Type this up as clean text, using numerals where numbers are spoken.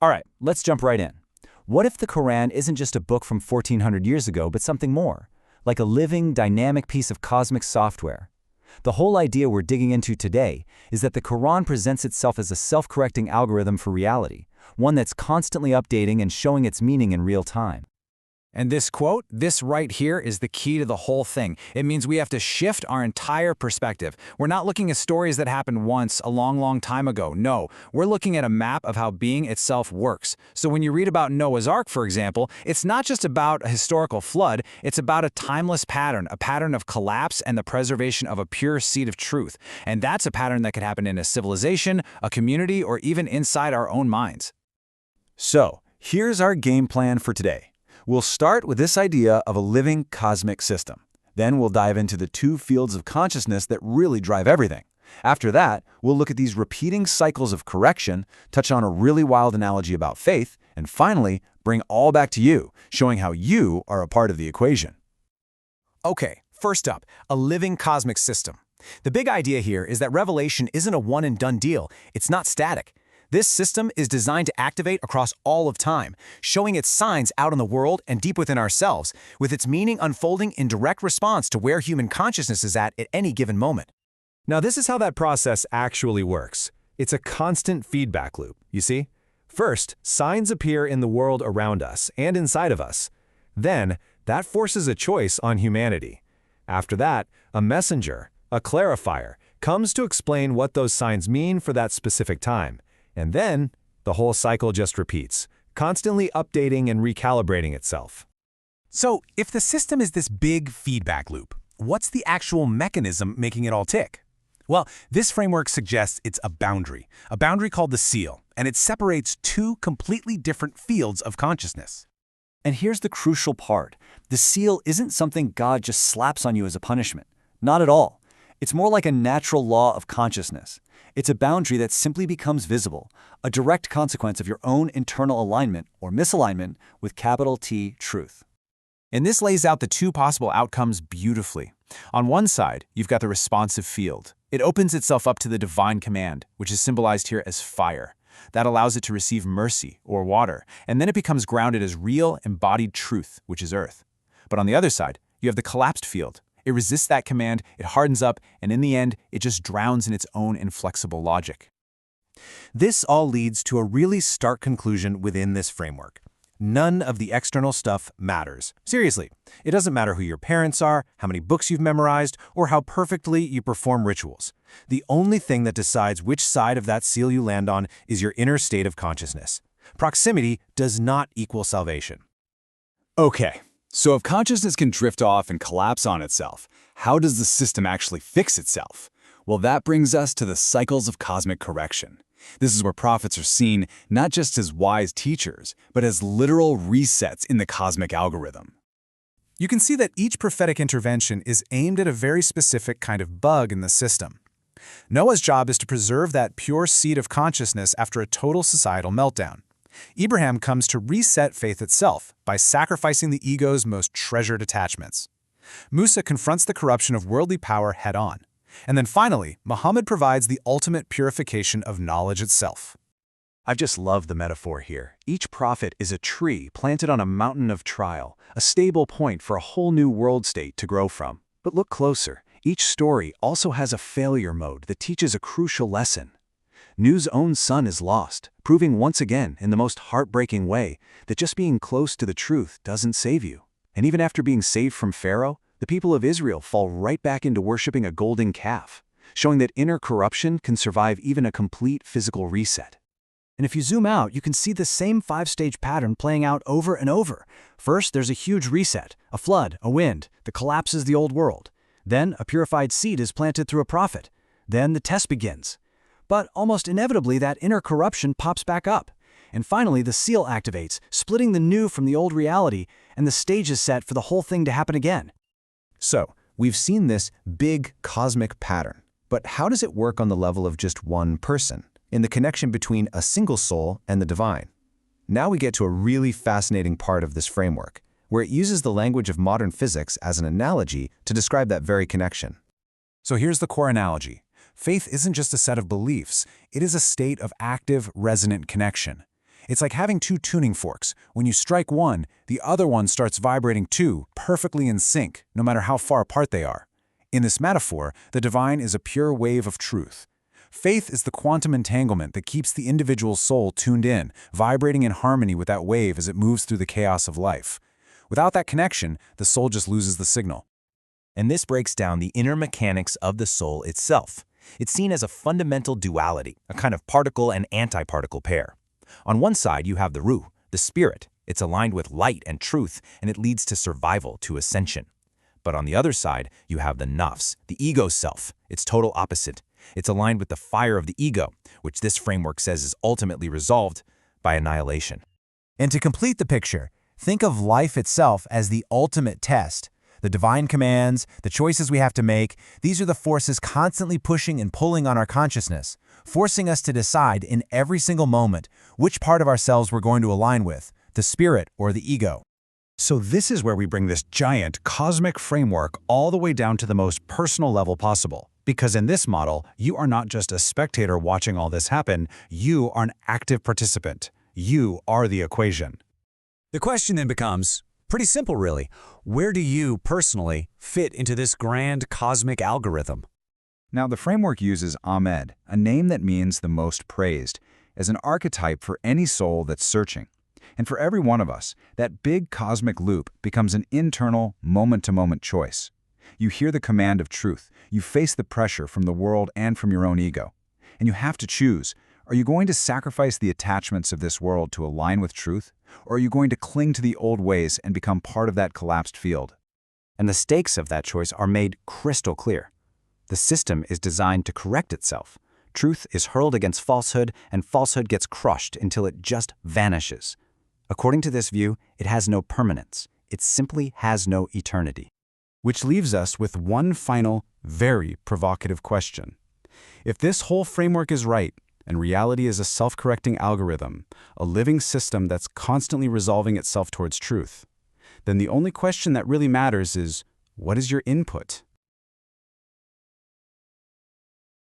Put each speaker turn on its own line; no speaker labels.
All right, let's jump right in. What if the Quran isn't just a book from 1400 years ago, but something more, like a living, dynamic piece of cosmic software? The whole idea we're digging into today is that the Quran presents itself as a self-correcting algorithm for reality, one that's constantly updating and showing its meaning in real time.
And this quote, this right here, is the key to the whole thing. It means we have to shift our entire perspective. We're not looking at stories that happened once a long, long time ago. No, we're looking at a map of how being itself works. So when you read about Noah's Ark, for example, it's not just about a historical flood, it's about a timeless pattern, a pattern of collapse and the preservation of a pure seed of truth. And that's a pattern that could happen in a civilization, a community, or even inside our own minds.
So, here's our game plan for today. We'll start with this idea of a living cosmic system. Then we'll dive into the two fields of consciousness that really drive everything. After that, we'll look at these repeating cycles of correction, touch on a really wild analogy about faith, and finally, bring all back to you, showing how you are a part of the equation.
Okay, first up, a living cosmic system. The big idea here is that revelation isn't a one-and-done deal. It's not static. This system is designed to activate across all of time, showing its signs out in the world and deep within ourselves, with its meaning unfolding in direct response to where human consciousness is at any given moment.
Now, this is how that process actually works. It's a constant feedback loop, you see? First, signs appear in the world around us and inside of us. Then, that forces a choice on humanity. After that, a messenger, a clarifier, comes to explain what those signs mean for that specific time. And then, the whole cycle just repeats, constantly updating and recalibrating itself.
So, if the system is this big feedback loop, what's the actual mechanism making it all tick? Well, this framework suggests it's a boundary called the seal, and it separates two completely different fields of consciousness.
And here's the crucial part. The seal isn't something God just slaps on you as a punishment. Not at all. It's more like a natural law of consciousness. It's a boundary that simply becomes visible, a direct consequence of your own internal alignment or misalignment with capital T truth.
And this lays out the two possible outcomes beautifully. On one side, you've got the responsive field. It opens itself up to the divine command, which is symbolized here as fire. That allows it to receive mercy or water, and then it becomes grounded as real, embodied truth, which is earth. But on the other side, you have the collapsed field. It resists that command, it hardens up, and in the end, it just drowns in its own inflexible logic.
This all leads to a really stark conclusion within this framework. None of the external stuff matters. Seriously, it doesn't matter who your parents are, how many books you've memorized, or how perfectly you perform rituals. The only thing that decides which side of that seal you land on is your inner state of consciousness. Proximity does not equal salvation.
Okay. So if consciousness can drift off and collapse on itself, how does the system actually fix itself? Well, that brings us to the cycles of cosmic correction. This is where prophets are seen not just as wise teachers, but as literal resets in the cosmic algorithm.
You can see that each prophetic intervention is aimed at a very specific kind of bug in the system. Noah's job is to preserve that pure seed of consciousness after a total societal meltdown. Abraham comes to reset faith itself by sacrificing the ego's most treasured attachments. Musa confronts the corruption of worldly power head-on. And then finally, Muhammad provides the ultimate purification of knowledge itself.
I just love the metaphor here. Each prophet is a tree planted on a mountain of trial, a stable point for a whole new world state to grow from. But look closer. Each story also has a failure mode that teaches a crucial lesson. Nuh's own son is lost, proving once again in the most heartbreaking way that just being close to the truth doesn't save you. And even after being saved from Pharaoh, the people of Israel fall right back into worshiping a golden calf, showing that inner corruption can survive even a complete physical reset.
And if you zoom out, you can see the same five-stage pattern playing out over and over. First, there's a huge reset, a flood, a wind, that collapses the old world. Then, a purified seed is planted through a prophet. Then the test begins. But almost inevitably, that inner corruption pops back up. And finally, the seal activates, splitting the new from the old reality, and the stage is set for the whole thing to happen again.
So, we've seen this big cosmic pattern. But how does it work on the level of just one person, in the connection between a single soul and the divine? Now we get to a really fascinating part of this framework, where it uses the language of modern physics as an analogy to describe that very connection.
So here's the core analogy. Faith isn't just a set of beliefs, it is a state of active, resonant connection.
It's like having two tuning forks. When you strike one, the other one starts vibrating too, perfectly in sync, no matter how far apart they are. In this metaphor, the divine is a pure wave of truth. Faith is the quantum entanglement that keeps the individual soul tuned in, vibrating in harmony with that wave as it moves through the chaos of life. Without that connection, the soul just loses the signal.
And this breaks down the inner mechanics of the soul itself. It's seen as a fundamental duality, a kind of particle and antiparticle pair. On one side, you have the Ruh, the spirit. It's aligned with light and truth, and it leads to survival, to ascension. But on the other side, you have the Nafs, the ego self. It's total opposite. It's aligned with the fire of the ego, which this framework says is ultimately resolved by annihilation.
And to complete the picture, think of life itself as the ultimate test. The divine commands, the choices we have to make, these are the forces constantly pushing and pulling on our consciousness, forcing us to decide in every single moment which part of ourselves we're going to align with, the spirit or the ego.
So this is where we bring this giant cosmic framework all the way down to the most personal level possible. Because in this model, you are not just a spectator watching all this happen, you are an active participant. You are the equation.
The question then becomes, pretty simple really, where do you personally fit into this grand cosmic algorithm?
Now, the framework uses Ahmed, a name that means the most praised, as an archetype for any soul that's searching. And for every one of us, that big cosmic loop becomes an internal, moment-to-moment choice. You hear the command of truth, you face the pressure from the world and from your own ego. And you have to choose, are you going to sacrifice the attachments of this world to align with truth? Or are you going to cling to the old ways and become part of that collapsed field?
And the stakes of that choice are made crystal clear. The system is designed to correct itself. Truth is hurled against falsehood, and falsehood gets crushed until it just vanishes. According to this view, it has no permanence. It simply has no eternity.
Which leaves us with one final, very provocative question. If this whole framework is right, and reality is a self-correcting algorithm, a living system that's constantly resolving itself towards truth, then the only question that really matters is, what is your input?